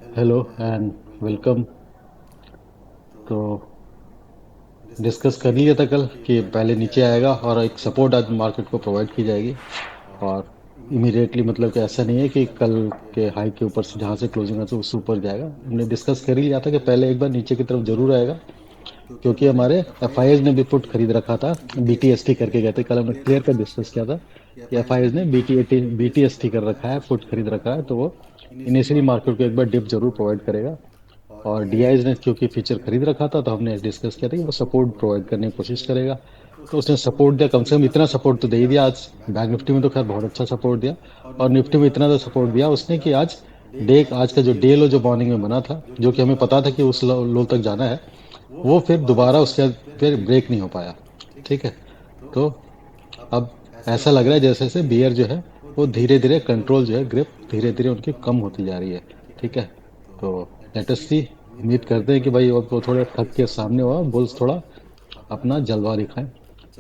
Hello and welcome. तो discuss कर लिया था कल कि पहले नीचे आएगा और एक सपोर्ट आज मार्केट को प्रोवाइड की जाएगी। और इमीडिएटली मतलब कि ऐसा नहीं है कि कल के हाई के ऊपर से जहाँ से क्लोजिंग है तो उससे ऊपर जाएगा। हमने डिस्कस कर ही लिया था कि पहले एक बार नीचे की तरफ जरूर आएगा, क्योंकि हमारे एफआईएस ने भी पुट खरीद रखा था। बीटीएसटी करके गए थे कल, हमने क्लियर कर डिस्कस किया था कि एफआईएस ने बीटीएसटी कर रखा है, पुट खरीद रखा है, तो वो इनिशियली मार्केट को एक बार डिप जरूर प्रोवाइड करेगा। और डीआईज ने क्योंकि फीचर खरीद रखा था तो हमने डिस्कस किया था कि वो सपोर्ट प्रोवाइड करने की कोशिश करेगा। तो उसने सपोर्ट दिया, कम से कम इतना सपोर्ट तो दे ही दिया। आज बैंक निफ्टी में तो खैर बहुत अच्छा सपोर्ट दिया, और निफ्टी में इतना तो सपोर्ट दिया उसने कि आज का जो डे लो जो मॉर्निंग में बना था, जो कि हमें पता था कि उस लो तक जाना है, वो फिर दोबारा उसके फिर ब्रेक नहीं हो पाया। ठीक है। तो अब ऐसा लग रहा है जैसे जैसे बियर जो है वो धीरे धीरे कंट्रोल जो है, ग्रिप धीरे धीरे उनकी कम होती जा रही है। ठीक है। तो लेट अस सी, उम्मीद करते हैं कि भाई अब वो थोड़े थक के सामने हुआ, बुल्स थोड़ा अपना जलवा दिखाएं।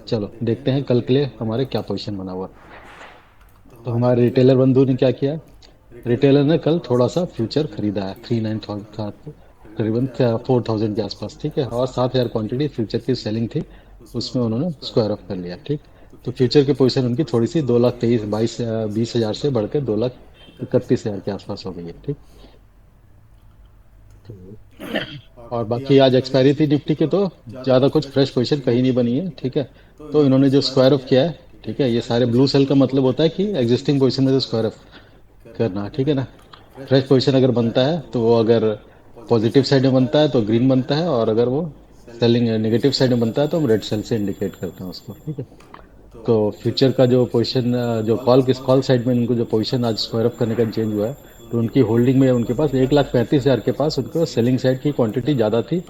चलो देखते हैं कल के लिए हमारे क्या पोजीशन बना हुआ। तो हमारे रिटेलर बंधु ने क्या किया, रिटेलर ने कल थोड़ा सा फ्यूचर खरीदा है 39,000, करीबन 4,000 के आसपास। ठीक है। और 7,000 क्वांटिटी फ्यूचर की सेलिंग थी, उसमें उन्होंने स्क्वायर ऑफ कर लिया। ठीक। तो फ्यूचर की पोजीशन उनकी थोड़ी सी 2,23,22,20,000 से बढ़कर 2,31,000 के आसपास हो गई है। ठीक। और बाकी आज एक्सपायरी थी निफ्टी के, तो ज़्यादा कुछ फ्रेश पोजीशन कहीं नहीं बनी है। ठीक है। तो इन्होंने जो स्क्वायर ऑफ किया है, ठीक है, ये सारे ब्लू सेल का मतलब होता है कि एग्जिस्टिंग पोजीशन में से स्क्वायर ऑफ करना। ठीक है ना। फ्रेश पोजीशन अगर बनता है तो वो अगर पॉजिटिव साइड में बनता है तो ग्रीन बनता है, और अगर वो सेलिंग नेगेटिव साइड में बनता है तो हम रेड सेल से इंडिकेट करते हैं उसको। ठीक है। तो फ्यूचर का जो पोजीशन, जो कॉल साइड में इनको जो पोजीशन आज स्क्वायर अप करने का चेंज हुआ है, तो उनकी होल्डिंग में उनके पास 1,35,000 के पास उनको सेलिंग साइड की क्वांटिटी ज़्यादा थी।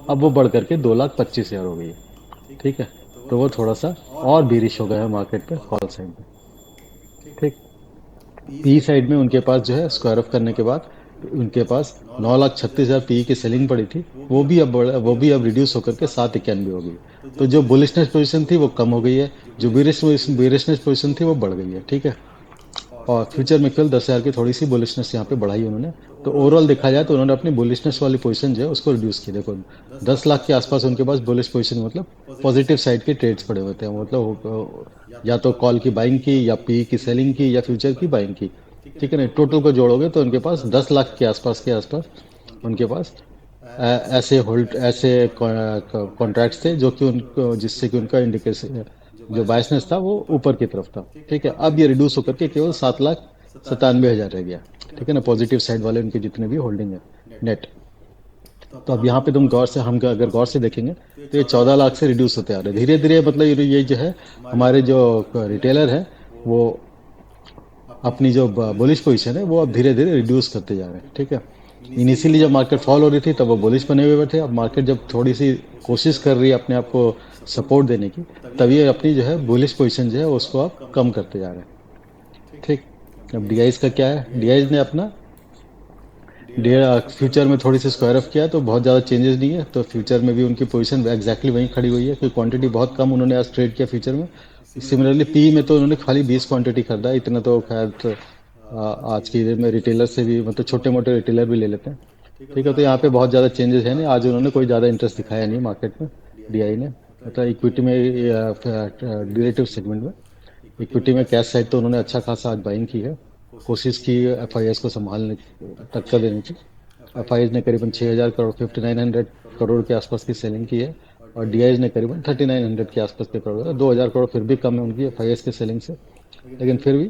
अब वो बढ़ करके 2,25,000 हो गई है। ठीक है। तो वो थोड़ा सा और बीरिश हो गया है मार्केट पे कॉल साइड में। ठीक। पी साइड में उनके पास जो है स्क्वायर ऑफ करने के बाद उनके पास 9,36,000 पी की सेलिंग पड़ी थी, वो भी अब रिड्यूस होकर के 7,91 हो गई। तो जो बुलिशनेस पोजीशन थी वो कम हो गई है, जो बेरिशनेस पोजीशन थी वो बढ़ गई है। ठीक है। और फ्यूचर में केवल 10,000 की थोड़ी सी बुलिशनेस यहाँ पे बढ़ाई उन्होंने। तो ओवरऑल देखा जाए तो उन्होंने अपनी बुलिशनेस वाली पोजीशन जो है उसको रिड्यूस की। देखो 10 लाख के आसपास उनके पास बुलिश पोजीशन मतलब पॉजिटिव साइड के ट्रेड्स पड़े होते हैं, मतलब या तो कॉल की बाइंग की, या पी की सेलिंग की, या फ्यूचर की बाइंग की। ठीक है ना। टोटल को जोड़ोगे तो उनके पास 10 लाख के आसपास उनके पास ऐसे कॉन्ट्रैक्ट्स थे जो कि उनको, जिससे कि उनका इंडिकेशन जो बायसनेस था वो ऊपर की तरफ था। ठीक है। अब ये रिड्यूस होकर के केवल 7,97,000 रह गया। ठीक है ना। पॉजिटिव साइड वाले उनके जितने भी होल्डिंग है नेट। तो अब यहाँ पे तुम गौर से, हम अगर गौर से देखेंगे तो ये 14 लाख से रिड्यूस होते आ रहे हैं धीरे धीरे। मतलब ये जो है हमारे जो रिटेलर है, वो अपनी जो बुलिश पोजीशन है वो अब धीरे धीरे रिड्यूस करते जा रहे हैं। ठीक है। इनिशियली जब मार्केट फॉल हो रही थी तब वो बुलिश बने हुए थे। अब मार्केट जब थोड़ी सी कोशिश कर रही है अपने आप को सपोर्ट देने की, तब ये अपनी जो है बुलिश पोजीशन जो है उसको अब कम करते जा रहे हैं। ठीक। अब डीआईज का क्या है, डीआईज ने अपना फ्यूचर में थोड़ी सी स्क्वायर ऑफ किया है, तो बहुत ज़्यादा चेंजेस नहीं है। तो फ्यूचर में भी उनकी पोजीशन एग्जैक्टली वहीं खड़ी हुई है, क्योंकि क्वांटिटी बहुत कम उन्होंने आज ट्रेड किया फ्यूचर में। सिमिलरली पी में तो उन्होंने खाली 20 क्वांटिटी खरीदा है, इतना तो खैर तो, आज की डेट में रिटेलर से भी, मतलब छोटे मोटे रिटेलर भी ले लेते हैं। ठीक है। तो यहाँ पे बहुत ज़्यादा चेंजेस है नहीं, आज उन्होंने कोई ज़्यादा इंटरेस्ट दिखाया नहीं मार्केट में, डीआई ने। मतलब इक्विटी में, डिरेटिव सेगमेंट में, इक्विटी में कैश साइड तो उन्होंने अच्छा खासा आज बाइंग की है। कोशिश की एफआईएस को संभालने, टक्कर देने की। एफआईएस ने करीबन 6,000 करोड़, 5,900 करोड़ के आसपास की सेलिंग की है, और डीआईज ने करीबन 3,900 के आसपास के करोड़, 2,000 करोड़ फिर भी कम है उनकी एफआईएस की सेलिंग से, लेकिन फिर भी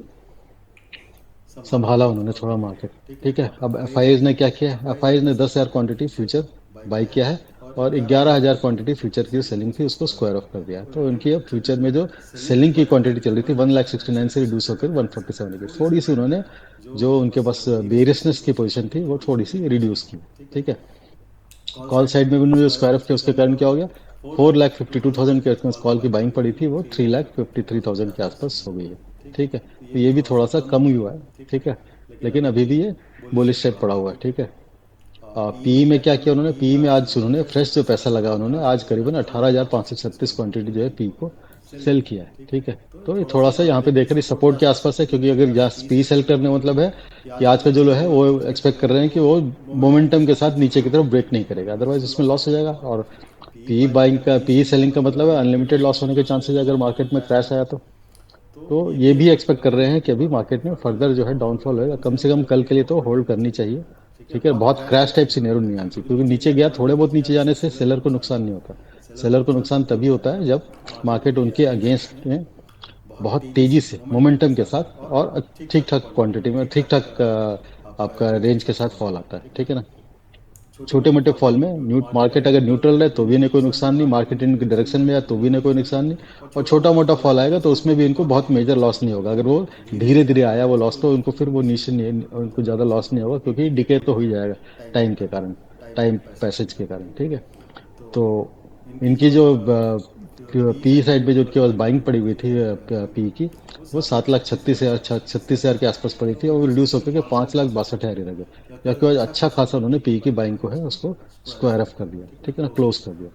संभाला उन्होंने थोड़ा मार्केट। ठीक है। अब एफआईएस ने क्या किया, एफआईएस ने 10,000 क्वांटिटी फ्यूचर बाई किया है, और 11,000 क्वांटिटी फ्यूचर की जो सेलिंग थी उसको स्क्वायर ऑफ कर दिया है। तो उनकी अब फ्यूचर में जो सेलिंग की क्वांटिटी चल रही थी 1,69,000 से रिड्यूस होकर 147 हो गई। थोड़ी सी उन्होंने जो उनके पास बेरियसनेस की पोजीशन थी वो थोड़ी सी रिड्यूस की। ठीक है। कॉल साइड में भी उन्होंने जो स्क्वायर ऑफ किया उसके कारण क्या हो गया, 4,52,000 के आसपास कॉल की बाइंग पड़ी थी, वो 3,53,000 के आसपास हो गई है। ठीक है। तो ये भी थोड़ा सा कम ही हुआ है। ठीक है। लेकिन अभी भी ये बुलिश साइड पड़ा हुआ है। ठीक है। पीई में क्या किया उन्होंने, पीई में आज उन्होंने फ्रेश जो पैसा लगा, उन्होंने आज करीबन 18,536 क्वांटिटी जो है पी को सेल किया है, ठीक है। तो ये थोड़ा सा यहाँ पे देख रहे सपोर्ट के आसपास है, क्योंकि अगर यहाँ पी सेल करने मतलब है कि आज का जो लो है वो एक्सपेक्ट कर रहे हैं कि वो मोमेंटम के साथ नीचे की तरफ ब्रेक नहीं करेगा, अदरवाइज उसमें लॉस हो जाएगा। और पी बाइंग का पी सेलिंग का मतलब है अनलिमिटेड लॉस होने के चांसेस है अगर मार्केट में क्रैश आया तो ये भी एक्सपेक्ट कर रहे हैं कि अभी मार्केट में फर्दर जो है डाउनफॉल होगा, कम से कम कल के लिए तो होल्ड करनी चाहिए, ठीक है। बहुत क्रैश टाइप सिनेरियो नहीं आना चाहिए, क्योंकि नीचे गया, थोड़े बहुत नीचे जाने से सेलर को नुकसान नहीं होता। सेलर को नुकसान तभी होता है जब मार्केट उनके अगेंस्ट में बहुत तेजी से मोमेंटम के साथ और ठीक ठाक क्वांटिटी में ठीक ठाक आपका रेंज के साथ फॉल आता है, ठीक है ना। छोटे मोटे फॉल में मार्केट अगर न्यूट्रल रहे तो भी इन्हें कोई नुकसान नहीं, मार्केट इनके डायरेक्शन में आए तो भी इन्हें कोई नुकसान नहीं, और छोटा मोटा फॉल आएगा तो उसमें भी इनको बहुत मेजर लॉस नहीं होगा। अगर वो धीरे धीरे आया वो लॉस, तो उनको फिर वो नीचे नहीं, उनको ज़्यादा लॉस नहीं होगा, क्योंकि डिके तो हो ही जाएगा टाइम के कारण, टाइम पैसेज के कारण, ठीक है। तो इनकी जो पी साइड पे जो उनके पास बाइंग पड़ी हुई थी पी की, वो 7,36,000 के आसपास पड़ी थी, और वो रिड्यूस होकर के 5,62,000 ही रह गए, क्योंकि आज अच्छा खासा उन्होंने पी की बाइंग को है उसको स्क्वायर ऑफ कर दिया, ठीक है ना, क्लोज कर दिया।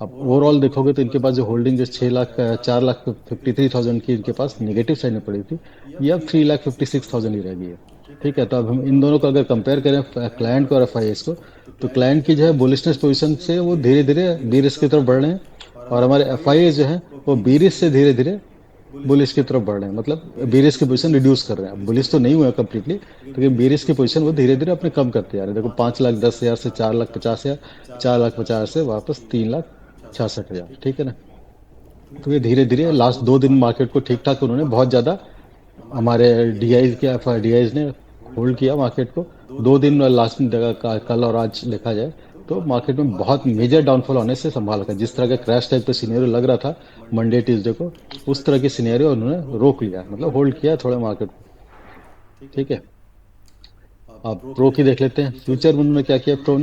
अब ओवरऑल देखोगे तो इनके पास जो होल्डिंग जो 4,53,000 की इनके पास नेगेटिव साइड में पड़ी थी, ये अब 3,56,000 ही रह गई है, ठीक है। तो अब हम इन दोनों को अगर कंपेयर करें, क्लाइंट को और एफ को, तो क्लाइंट की जो है बुलिशनेस पोजीशन से वो धीरे धीरे बी रिस्क की तरफ बढ़ रहे हैं, और हमारे एफ जो है वो बी रिस्क से धीरे धीरे बुलिश की तरफ बढ़ रहे हैं, मतलब बेरिस की पोजीशन रिड्यूस कर रहे हैं। बुलिश तो नहीं हुआ कंप्लीटली, लेकिन बेरिस की पोजीशन वो धीरे धीरे अपने कम करते जा रहे हैं। देखो 5,10,000 से 4,50,000, 4,50,000 से वापस 3,66,000, ठीक है ना। तो ये धीरे धीरे लास्ट 2 दिन मार्केट को ठीक ठाक उन्होंने बहुत ज़्यादा, हमारे डीआईज ने होल्ड किया मार्केट को 2 दिन, लास्ट में कल और आज देखा जाए तो मार्केट में बहुत मेजर डाउनफॉल होने से संभाल रखा। जिस तरह का क्रैश टाइप का सिनेरियो लग रहा था मंडे ट्यूसडे को, उस तरह के सिनेरियो उन्होंने रोक लिया, मतलब होल्ड किया थोड़ा मार्केट को, ठीक है। अब प्रो की देख लेते हैं। फ्यूचर में उन्होंने क्या किया, प्रो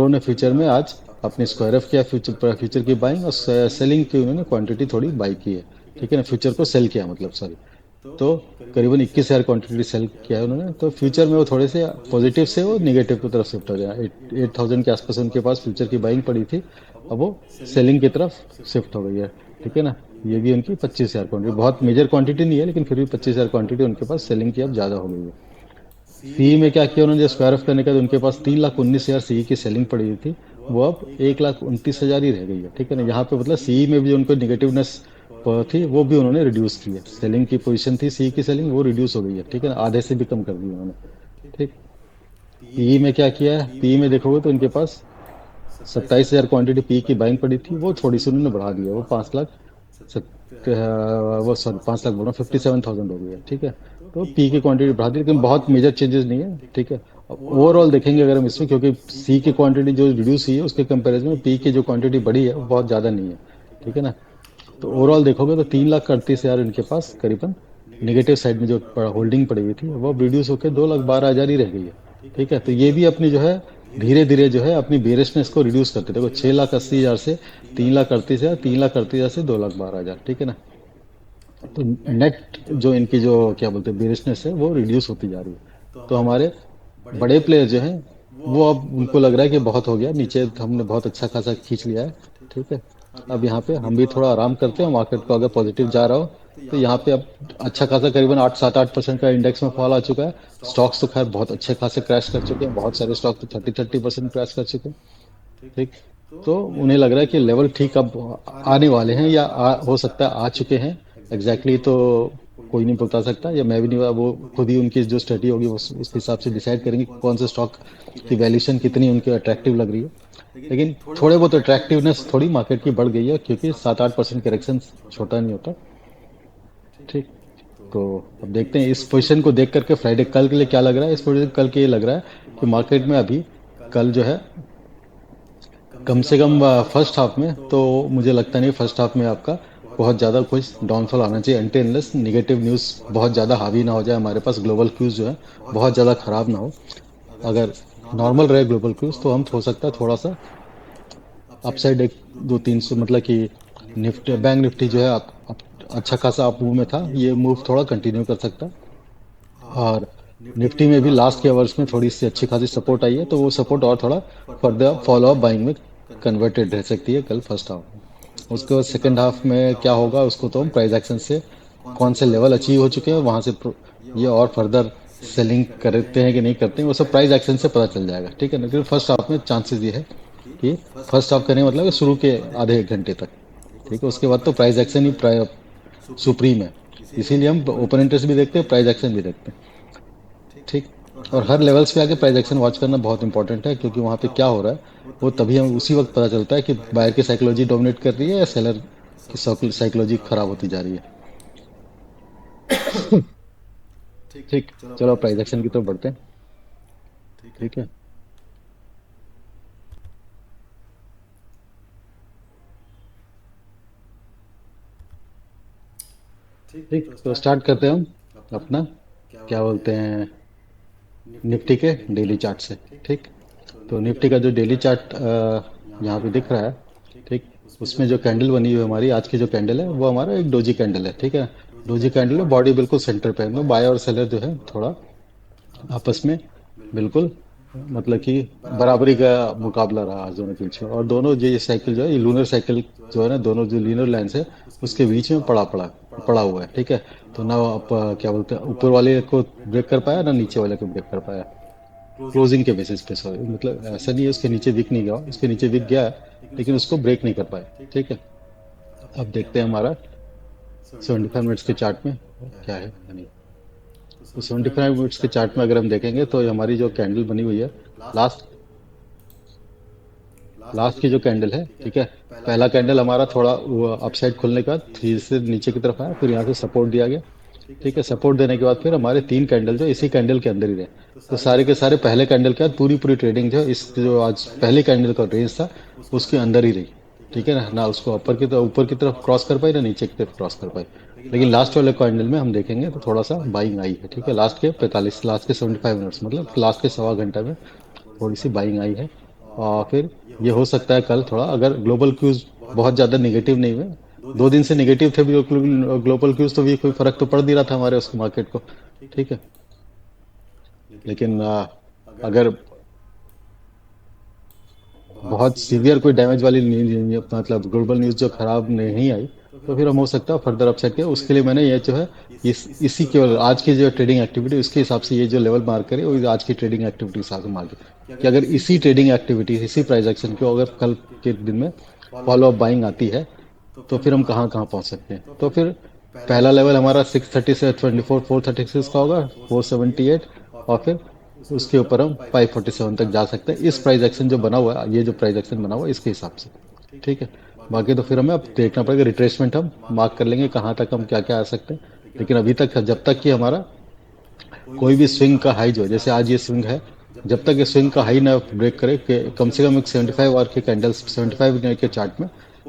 ने फ्यूचर में आज अपने स्क्वायर ऑफ किया, फ्यूचर की बाइंग और सेलिंग की उन्होंने क्वांटिटी थोड़ी बाई की है, ठीक है ना। फ्यूचर को सेल किया, मतलब सॉरी, तो करीबन 21,000 क्वांटिटी सेल किया है उन्होंने। तो फ्यूचर में वो थोड़े से पॉजिटिव से वो निगेटिव की तरफ शिफ्ट हो गया। 8,000 के आसपास उनके पास फ्यूचर की बाइंग पड़ी थी, अब वो सेलिंग की तरफ शिफ्ट हो गई है, ठीक है ना। ये भी उनकी 25,000 क्वांटिटी, बहुत मेजर क्वांटिटी नहीं है, लेकिन फिर भी 25,000 क्वांटिटी उनके पास सेलिंग की अब ज़्यादा हो गई है। सी में क्या किया उन्होंने, स्क्वायर ऑफ करने का, तो उनके पास 3,19,000 सी की सेलिंग पड़ी हुई थी, वो अब 1,29,000 ही रह गई है, ठीक है ना। यहाँ पे मतलब सी में भी जो उनको निगेटिवनेस थी वो भी उन्होंने रिड्यूस की है। सेलिंग की पोजीशन थी सी की, सेलिंग वो रिड्यूस हो गई है, ठीक है ना, आधे से भी कम कर दी उन्होंने, ठीक। पी में क्या किया है, पी में देखोगे तो इनके पास 27,000 क्वांटिटी पी की बाइंग पड़ी थी, वो थोड़ी सी उन्होंने बढ़ा दी है, वो 5,00,000 वो सॉरी 5,00,000 बोल रहा हूँ, 57,000 हो गई है, ठीक है। तो पी की क्वांटिटी बढ़ा दी, लेकिन बहुत मेजर चेंजेस नहीं है, ठीक है। ओवरऑल देखेंगे अगर हम इसमें, क्योंकि सी की क्वांटिटी जो रिड्यूस हुई है उसके कंपैरिजन में पी की जो क्वांटिटी बढ़ी है वो बहुत ज़्यादा नहीं है, ठीक है ना। तो ओवरऑल देखोगे तो 3,38,000 इनके पास करीबन नेगेटिव साइड में जो होल्डिंग पड़ी हुई थी वो रिड्यूस होकर 2,12,000 ही रह गई है, ठीक है। तो ये भी अपनी जो है धीरे धीरे जो है अपनी बेरिशनेस को रिड्यूस करते, देखो 6,80,000 से 3,38,000, 3,38,000 से 2,12,000, ठीक है ना। तो नेट जो इनकी जो क्या बोलते हैं बेरिशनेस है वो रिड्यूस होती जा रही है। तो हमारे बड़े प्लेयर जो हैं वो अब उनको लग रहा है कि बहुत हो गया, नीचे हमने बहुत अच्छा खासा खींच लिया है, ठीक है। अब यहाँ पे हम भी थोड़ा आराम करते हैं, मार्केट को अगर पॉजिटिव जा रहा हो तो यहाँ पे अब अच्छा खासा करीबन 8-7-8% का इंडेक्स में फॉल आ चुका है। स्टॉक्स तो खैर बहुत अच्छे खासे क्रैश कर चुके हैं, बहुत सारे स्टॉक तो 30-30% क्रैश कर चुके हैं, ठीक। तो उन्हें लग रहा है कि लेवल ठीक अब आने वाले हैं, या हो सकता है आ चुके हैं, एग्जैक्टली तो कोई नहीं बता सकता, या मैं भी नहीं, वो खुद ही उनकी जो स्टडी होगी उस हिसाब से डिसाइड करेंगे कि कौन से स्टॉक की वैल्यूशन कितनी उनकी अट्रैक्टिव लग रही है। लेकिन थोड़े बहुत अट्रैक्टिवनेस थोड़ी मार्केट की बढ़ गई है, क्योंकि 7-8% करेक्शन छोटा नहीं होता, ठीक। तो अब देखते हैं इस पोजीशन को देख करके फ्राइडे कल के लिए क्या लग रहा है। इस पोजीशन कल के ये लग रहा है कि मार्केट में अभी कल जो है कम से कम फर्स्ट हाफ में तो मुझे लगता नहीं फर्स्ट हाफ में आपका बहुत ज़्यादा कुछ डाउनफॉल आना चाहिए, एनलेस निगेटिव न्यूज़ बहुत ज़्यादा हावी ना हो जाए, हमारे पास ग्लोबल क्यूज़ जो है बहुत ज़्यादा ख़राब ना हो। अगर नॉर्मल रहे ग्लोबल क्यूज़ तो हम हो सकता है थोड़ा सा अपसाइड 1-2-300, मतलब कि निफ्टी बैंक निफ्टी जो है अच्छा खासा अप मूव में था, ये मूव थोड़ा कंटिन्यू कर सकता है। और निफ्टी में भी लास्ट के आवर्स में थोड़ी सी अच्छी खासी सपोर्ट आई है, तो वो सपोर्ट और थोड़ा फर्दर फॉलो अप बाइंग में कन्वर्टेड रह सकती है कल फर्स्ट हाफ में। उसके बाद सेकंड हाफ में क्या होगा उसको तो हम प्राइस एक्शन से कौन से लेवल अचीव हो चुके हैं वहां से ये और फर्दर सेलिंग करते हैं कि नहीं करते हैं वो सब प्राइस एक्शन से पता चल जाएगा, ठीक है ना। लेकिन फर्स्ट हाफ में चांसेस ये है कि फर्स्ट हाफ करने का मतलब शुरू के आधे एक घंटे तक, ठीक है। उसके बाद तो प्राइस एक्शन ही सुप्रीम है, इसीलिए हम ओपन इंटरेस्ट भी देखते हैं, प्राइस एक्शन भी देखते हैं, ठीक। और हर लेवल्स पे आके प्राइस एक्शन वॉच करना बहुत इंपॉर्टेंट है, क्योंकि वहाँ पे क्या हो रहा है वो तभी हम उसी वक्त पता चलता है कि बायर की साइकोलॉजी डोमिनेट कर रही है या सेलर की साइकोलॉजी खराब होती जा रही है। ठीक, चलो प्राइस एक्शन की तरफ बढ़ते हैं, ठीक है। ठीक, तो स्टार्ट करते हैं हम अपना, क्या बोलते हैं, निफ्टी के डेली चार्ट से, ठीक। तो निफ्टी का जो डेली चार्ट यहाँ पे दिख रहा है, ठीक। उसमें जो कैंडल बनी हुई है हमारी आज की जो कैंडल है वो हमारा एक डोजी कैंडल है, ठीक है। डोजी कैंडल है, बॉडी बिल्कुल सेंटर पे है, बाय और सेलर जो है थोड़ा आपस में बिल्कुल मतलब कि बराबरी का मुकाबला रहा आज दोनों के बीच में। और दोनों जो ये साइकिल जो है ये लूनर साइकिल जो है ना, दोनों जो लीनर लाइन्स है उसके बीच में पड़ा हुआ है, ठीक है। तो ना आप क्या बोलते हैं ऊपर वाले को ब्रेक कर पाया ना नीचे वाले को ब्रेक कर पाया, क्लोजिंग के बेसिस पे, सॉरी, मतलब ऐसा नहीं है उसके नीचे विक नहीं गया, उसके नीचे विक गया है, लेकिन उसको ब्रेक नहीं कर पाए, ठीक है। अब देखते हैं हमारा 75 मिनट्स के चार्ट में क्या है क्या नहीं। तो 75 मिनट्स के चार्ट में अगर हम देखेंगे तो ये हमारी जो कैंडल बनी हुई है लास्ट लास्ट की जो कैंडल है, ठीक है। पहला कैंडल हमारा थोड़ा वो अपसाइड खुलने के बाद धीरे से नीचे की तरफ आया, फिर यहाँ से सपोर्ट दिया गया, ठीक है। सपोर्ट देने के बाद फिर हमारे तीन कैंडल जो इसी कैंडल के अंदर ही रहे, तो सारे के सारे पहले कैंडल के बाद पूरी पूरी ट्रेडिंग जो है इस जो आज पहली कैंडल का रेंज था उसके अंदर ही रही, ठीक है ना। ना उसको ऊपर की तरफ क्रॉस कर पाई ना नीचे की तरफ क्रॉस कर पाई। लेकिन लास्ट वाले कैंडल में हम देखेंगे तो थोड़ा सा बाइंग आई है, ठीक है। लास्ट के 75 मिनट्स मतलब लास्ट के सवा घंटा में थोड़ी सी बाइंग आई है। और फिर ये हो सकता है कल थोड़ा अगर ग्लोबल क्यूज बहुत ज़्यादा निगेटिव नहीं हुए, 2 दिन से निगेटिव थे भी ग्लोबल क्यूज, तो भी कोई फर्क तो पड़ नहीं रहा था हमारे उस मार्केट को, ठीक है। लेकिन अगर बहुत सीवियर कोई डैमेज वाली न्यूज मतलब ग्लोबल न्यूज जो खराब नहीं आई तो फिर हम हो सकता है फर्दर अपसाइड के, उसके लिए मैंने ये जो है इसी केवल आज की जो ट्रेडिंग एक्टिविटी उसके हिसाब से ये जो लेवल मार्क करे वो आज की ट्रेडिंग एक्टिविटी के हिसाब से मार्क कि अगर इसी ट्रेडिंग एक्टिविटी इसी प्राइस एक्शन को अगर कल के दिन में फॉलो अप बाइंग आती है तो फिर हम कहाँ कहाँ पहुंच सकते हैं। तो फिर पहला लेवल हमारा 630 से 436 का होगा, 478, और फिर उसके ऊपर हम 547 तक जा सकते हैं इस प्राइस एक्शन जो बना हुआ है, ये जो प्राइस एक्शन बना हुआ है इसके हिसाब से, ठीक है। बाकी तो फिर हमें अब देखना पड़ेगा, रिट्रेसमेंट हम मार्क कर लेंगे कहाँ तक हम क्या क्या आ सकते हैं। लेकिन अभी तक जब तक कि हमारा कोई भी स्विंग का हाई जो है जैसे आज ये स्विंग है, जब तक ये स्विंग का हाई ना ब्रेक करे कि कम से कम एक 75 आवर के कैंडल्स 75 के चार्ट में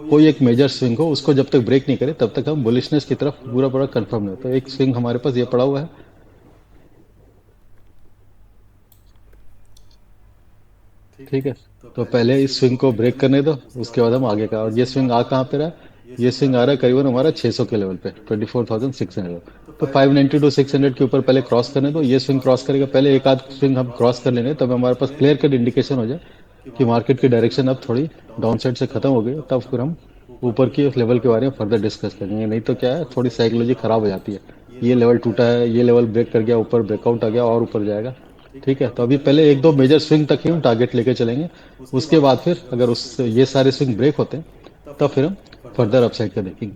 कोई एक मेजर स्विंग हो उसको जब तक ब्रेक नहीं करे तब तक हम बुलिशनेस की तरफ पूरा पूरा कंफर्म नहीं। तो एक स्विंग हमारे पास ये पड़ा हुआ है, ठीक है। तो पहले इस स्विंग को ब्रेक करने दो, उसके बाद हम आगे का। और ये स्विंग आ कहाँ पे रहा है, ये स्विंग आ रहा है करीबन हमारा 600 के लेवल पे, 24,600। तो 590 टू 600 के ऊपर पहले क्रॉस करने दो, ये स्विंग क्रॉस करेगा, पहले एक आध स्विंग हम क्रॉस कर लेंगे तब हमारे पास क्लियर कट इंडिकेशन हो जाए कि मार्केट की डायरेक्शन अब थोड़ी डाउन साइड से खत्म हो गई, तब फिर हम ऊपर की उस लेवल के बारे में फर्दर डिस्कस करेंगे। नहीं तो क्या है थोड़ी साइकोलॉजी खराब हो जाती है, ये लेवल टूटा है, ये लेवल ब्रेक कर गया, ऊपर ब्रेकआउट आ गया और ऊपर जाएगा, ठीक है। तो अभी पहले एक दो मेजर स्विंग तक ही हम टारगेट लेके चलेंगे, उसके बाद फिर अगर उस ये सारे स्विंग ब्रेक होते हैं तब फिर हम फर्दर अपसाइड का देखेंगे,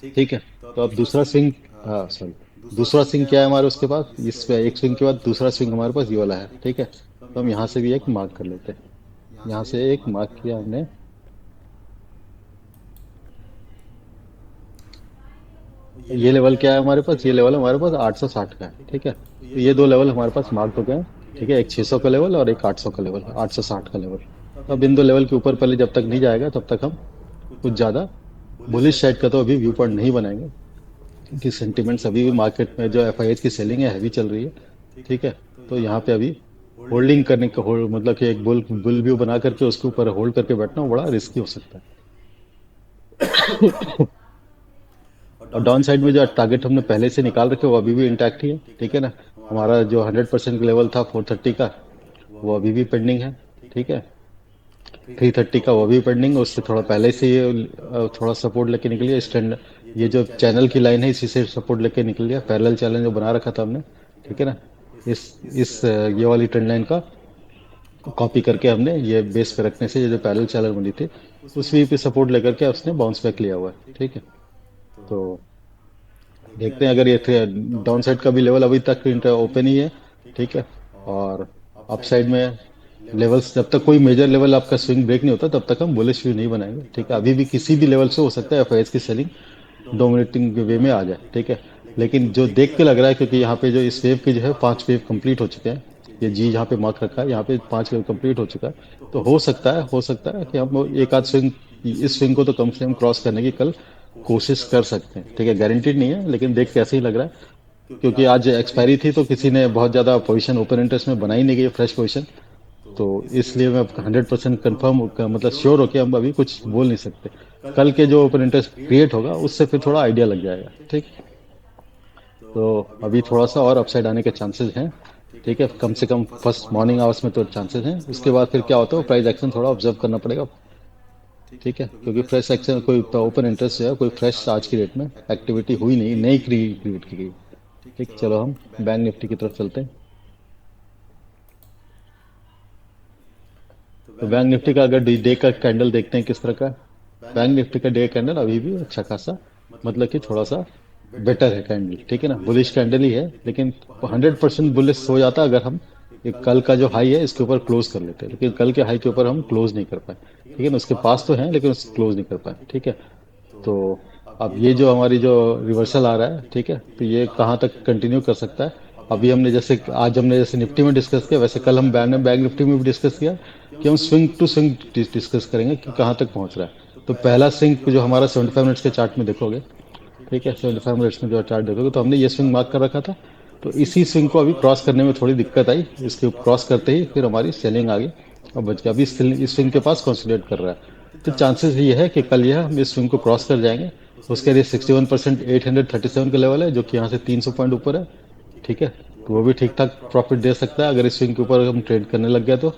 ठीक है। तो अब दूसरा स्विंग, हाँ सॉरी, दूसरा स्विंग क्या है हमारे उसके पास, इस पे एक स्विंग के बाद दूसरा स्विंग हमारे पास ये वाला है, ठीक है। तो हम यहाँ से भी एक मार्क कर लेते हैं, यहाँ से एक मार्क किया हमने। ये लेवल क्या है हमारे पास, ये लेवल हमारे पास 860 का है, ठीक है। तो ये दो लेवल हमारे पास मार्क हो गए हैं, ठीक है। एक 600 का लेवल और एक 800 का लेवल, 860 का लेवल। तो अब इन दो लेवल के ऊपर पहले जब तक नहीं जाएगा तब तक हम कुछ ज़्यादा बुलिश साइड का तो अभी व्यू पॉइंट नहीं बनाएंगे, क्योंकि सेंटिमेंट्स अभी भी मार्केट में जो एफआईएच की सेलिंग है हैवी चल रही है, ठीक है। तो यहाँ पे अभी होल्डिंग करने का होल्ड मतलब कि एक बुल बुल व्यू बना करके उसके ऊपर होल्ड करके बैठना बड़ा रिस्की हो सकता है। और डाउन साइड में जो टारगेट हमने पहले से निकाल रखे वो अभी भी इंटैक्ट ही है, ठीक है ना। हमारा जो 100% का लेवल था 430 का वो अभी भी पेंडिंग है, ठीक है। 330 का वो भी पेंडिंग, उससे थोड़ा पहले से ये थोड़ा सपोर्ट लेके निकल गया स्टैंड। ये जो चैनल की लाइन है इसी से सपोर्ट लेके निकल गया, पैरेलल चैनल जो बना रखा था हमने, ठीक है ना। इस ये वाली ट्रेंड लाइन का कॉपी करके हमने ये बेस पे रखने से ये जो पैरेलल चैनल बनी थी उस वी पे सपोर्ट लेकर के उसने बाउंस बैक लिया हुआ है, ठीक है। तो देखते हैं, अगर ये डाउन साइड का भी लेवल अभी तक ओपन ही है, ठीक है। और अप साइड में लेवल्स, जब तक कोई मेजर लेवल आपका स्विंग ब्रेक नहीं होता तब तक हम बुलिश व्यू नहीं बनाएंगे, ठीक है। अभी भी किसी भी लेवल से हो सकता है एफआईएस की सेलिंग डोमिनेटिंग वे में आ जाए, ठीक है। लेकिन जो देख के लग रहा है, क्योंकि यहाँ पे जो इस वेव के जो है 5 वेव कंप्लीट हो चुके हैं, ये जी जहाँ पे मार्क रखा है यहाँ पे 5 वेव कंप्लीट हो चुका है। तो हो सकता है कि हम एक आध स्विंग, इस स्विंग को तो कम से कम क्रॉस करने की कल कोशिश कर सकते हैं, ठीक है। गारंटीड नहीं है लेकिन देख के ऐसे ही लग रहा है, क्योंकि आज एक्सपायरी थी तो किसी ने बहुत ज्यादा पोजीशन ओपन इंटरेस्ट में बनाई नहीं गई फ्रेश पोजीशन। तो इसलिए मैं 100% कंफर्म, मतलब श्योर होके हम अभी कुछ बोल नहीं सकते। कल के जो ओपन इंटरेस्ट क्रिएट होगा उससे फिर थोड़ा आइडिया लग जाएगा, ठीक। तो अभी थोड़ा सा और अपसाइड आने के चांसेस हैं, ठीक है। कम से कम फर्स्ट मॉर्निंग आवर्स में तो चांसेस हैं, उसके बाद फिर क्या होता है प्राइस एक्शन थोड़ा ऑब्जर्व करना पड़ेगा, ठीक है। क्योंकि फ्रेश एक्शन कोई ओपन इंटरेस्ट जो है, कोई फ्रेश आज की डेट में एक्टिविटी हुई नहीं, नई क्रिएट की गई, ठीक। चलो हम बैंक निफ्टी की तरफ चलते हैं। तो बैंक निफ्टी का अगर डे का कैंडल देखते हैं किस तरह का, बैंक निफ्टी का डे कैंडल अभी भी अच्छा खासा, मतलब कि थोड़ा सा बेटर है कैंडल, ठीक है ना। बुलिश कैंडल ही है लेकिन 100% बुलिश हो जाता अगर हम ये कल का जो हाई है इसके ऊपर क्लोज कर लेते हैं, लेकिन कल के हाई के ऊपर हम क्लोज नहीं कर पाए, ठीक है ना। उसके पास तो है लेकिन उसको क्लोज नहीं कर पाए, ठीक है। तो अब ये जो हमारी जो रिवर्सल आ रहा है, ठीक है, तो ये कहाँ तक कंटिन्यू कर सकता है। अभी हमने जैसे आज हमने जैसे निफ्टी में डिस्कस किया, वैसे कल हम बैंक निफ्टी में भी डिस्कस किया कि हम स्विंग टू स्विंग डिस्कस करेंगे कि कहाँ तक पहुंच रहा है। तो पहला स्विंग जो हमारा 75 मिनट्स के चार्ट में देखोगे, ठीक है, 75 मिनट्स में जो चार्ट देखोगे तो हमने ये स्विंग मार्क कर रखा था। तो इसी स्विंग को अभी क्रॉस करने में थोड़ी दिक्कत आई, इसके क्रॉस करते ही फिर हमारी सेलिंग आ गई और बच गया। अभी इस स्विंग के पास कंसोलिडेट कर रहा है। तो चांसेस ये है कि कल यह हम इस स्विंग को क्रॉस कर जाएंगे। उसके लिए 61% 837 का लेवल है जो कि यहाँ से 300 पॉइंट ऊपर है, ठीक है। तो वो भी ठीक ठाक प्रॉफिट दे सकता है अगर इस स्विंग के ऊपर हम ट्रेड करने लग गया तो।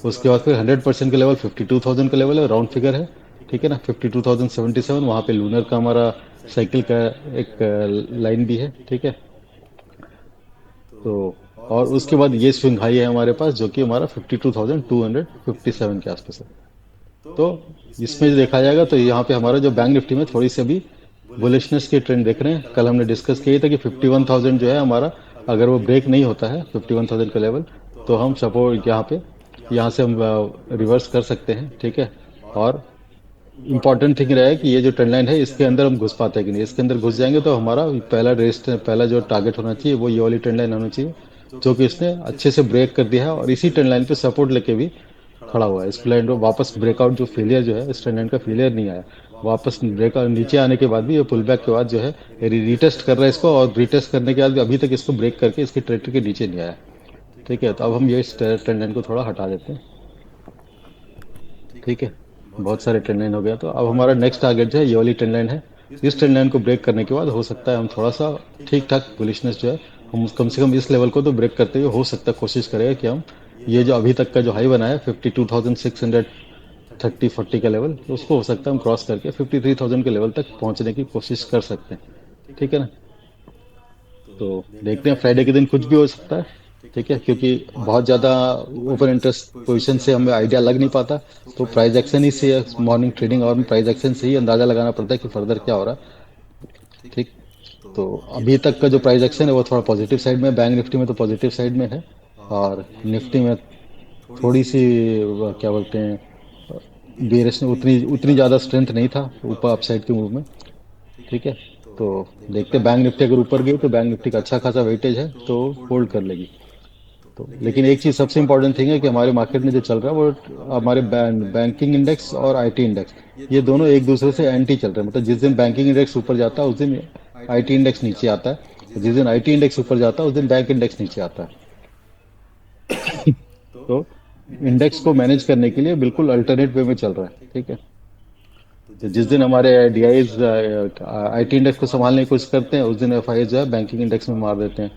उसके बाद फिर 100% का लेवल 52,000 का लेवल है, राउंड फिगर है, ठीक है ना। 52,077 वहाँ पे लूनर का हमारा साइकिल का एक लाइन भी है, ठीक है। तो और उसके बाद ये स्विंग हाई है हमारे पास जो कि हमारा 52,257 के आसपास है। तो इसमें जो देखा जाएगा तो यहाँ पे हमारा जो बैंक निफ्टी में थोड़ी सी अभी बुलिशनेस की ट्रेंड देख रहे हैं। कल हमने डिस्कस किया था कि 51,000 जो है हमारा, अगर वो ब्रेक नहीं होता है 51,000 का लेवल, तो हम सपोर्ट यहाँ से हम रिवर्स कर सकते हैं, ठीक है। और इम्पॉर्टेंट थिंग रहा है कि ये जो ट्रेंड लाइन है इसके अंदर हम घुस पाते हैं कि नहीं। इसके अंदर घुस जाएंगे तो हमारा पहला जो टारगेट होना चाहिए वो ये वाली ट्रेंड लाइन होनी चाहिए, जो कि इसने अच्छे से ब्रेक कर दिया है और इसी ट्रेंड लाइन पे सपोर्ट लेके भी खड़ा हुआ है। इस लाइन को वापस ब्रेकआउट, जो फेलियर जो है इस ट्रेंड लाइन का फेलियर नहीं आया। वापस ब्रेकआउट नीचे आने के बाद भी ये पुल बैक के बाद जो है रीटेस्ट कर रहा है इसको, और रीटेस्ट करने के बाद भी अभी तक इसको ब्रेक करके इसके टेरिटरी के नीचे नहीं आया, ठीक है। तो अब हम ये इस ट्रेंड लाइन को थोड़ा हटा देते हैं, ठीक है। बहुत सारे ट्रेंड लाइन हो गया, तो अब हमारा नेक्स्ट टारगेट जो है ये वाली ट्रेंड लाइन है। इस ट्रेंड लाइन को ब्रेक करने के बाद हो सकता है हम थोड़ा सा ठीक ठाक बुलिशनेस जो है, हम कम से कम इस लेवल को तो ब्रेक करते हुए हो सकता है कोशिश करेगा कि हम ये जो अभी तक का जो हाई बना है 52,630-40 का लेवल, तो उसको हो सकता है हम क्रॉस करके 53,000 के लेवल तक पहुंचने की कोशिश कर सकते हैं, ठीक है ना। तो देखते हैं, फ्राइडे के दिन कुछ भी हो सकता है, ठीक है, क्योंकि बहुत ज़्यादा ओपन इंटरेस्ट पोजीशन से हमें आइडिया लग नहीं पाता। तो प्राइस एक्शन ही से, मॉर्निंग ट्रेडिंग और प्राइस एक्शन से ही अंदाज़ा लगाना पड़ता है कि फर्दर क्या हो रहा है, ठीक। तो अभी तक का जो प्राइस एक्शन है वो थोड़ा पॉजिटिव साइड में है, बैंक निफ्टी में तो पॉजिटिव साइड में है, और निफ्टी में थोड़ी सी क्या बोलते हैं, बेरिश, उतनी उतनी ज़्यादा स्ट्रेंथ नहीं था ऊपर अपसाइड के मूव में, ठीक है। तो देखते हैं, बैंक निफ्टी अगर ऊपर गई तो बैंक निफ्टी का अच्छा खासा वेटेज है तो होल्ड कर लेगी। तो लेकिन एक चीज सबसे इंपॉर्टेंट थिंग है कि हमारे मार्केट में जो चल रहा है वो हमारे बैंकिंग इंडेक्स और आईटी इंडेक्स, ये दोनों एक दूसरे से एंटी चल रहे हैं। मतलब जिस दिन बैंकिंग इंडेक्स ऊपर जाता है उस दिन आईटी इंडेक्स नीचे आता है, जिस दिन आईटी इंडेक्स ऊपर जाता है उस दिन बैंक इंडेक्स नीचे आता है। तो इंडेक्स को मैनेज करने के लिए बिल्कुल अल्टरनेट वे में चल रहा है, ठीक है। तो जिस दिन हमारे डीआईज आईटी इंडेक्स को संभालने की कोशिश करते हैं उस दिन एफआई जो है बैंकिंग इंडेक्स में मार देते हैं,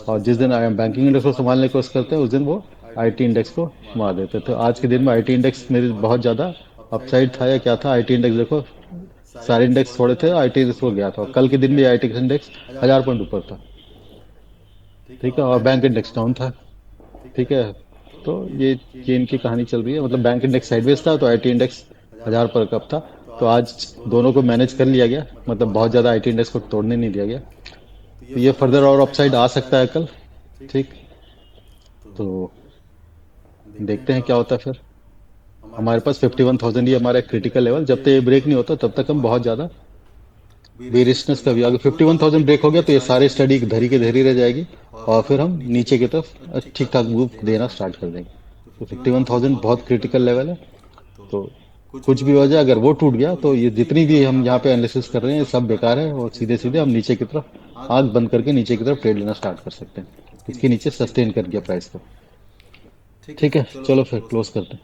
और जिस दिन बैंकिंग इंडेक्स को संभालने की कोशिश करते हैं उस दिन वो आईटी इंडेक्स को मार देते। तो आज के दिन में आईटी इंडेक्स मेरे बहुत ज़्यादा अपसाइड था या क्या था, आईटी इंडेक्स देखो सारे इंडेक्स थोड़े थे, आईटी इंडेक्स हो गया था। और कल के दिन भी आईटी इंडेक्स 1000 पॉइंट ऊपर था। ठीक है, और बैंक इंडेक्स डाउन था। ठीक है, तो ये इनकी कहानी चल रही है। मतलब बैंक इंडेक्स साइडवेज था तो आईटी इंडेक्स 1000 पर कब था। तो आज दोनों को मैनेज कर लिया गया, मतलब बहुत ज़्यादा आईटी इंडेक्स को तोड़ने नहीं दिया गया। तो ये फर्दर और अपसाइड आ सकता है कल। ठीक, तो देखते हैं क्या होता है फिर। हमारे पास 51,000 ही हमारा क्रिटिकल लेवल, जब तक ये ब्रेक नहीं होता तब तक हम बहुत ज़्यादा बेरिशनेस का भी, अगर 51,000 ब्रेक हो गया तो ये सारी स्टडी धरी की धरी रह जाएगी और फिर हम नीचे की तरफ ठीक ठाक मूव देना स्टार्ट कर देंगे। तो 51,000 बहुत क्रिटिकल लेवल है। तो कुछ भी हो जाए, अगर वो टूट गया तो ये जितनी भी हम यहाँ पे एनालिसिस कर रहे हैं सब बेकार है, और सीधे सीधे हम नीचे की तरफ आंख बंद करके नीचे की तरफ ट्रेड लेना स्टार्ट कर सकते हैं। इसके नीचे सस्टेन कर गया प्राइस को। ठीक है, चलो फिर क्लोज करते हैं।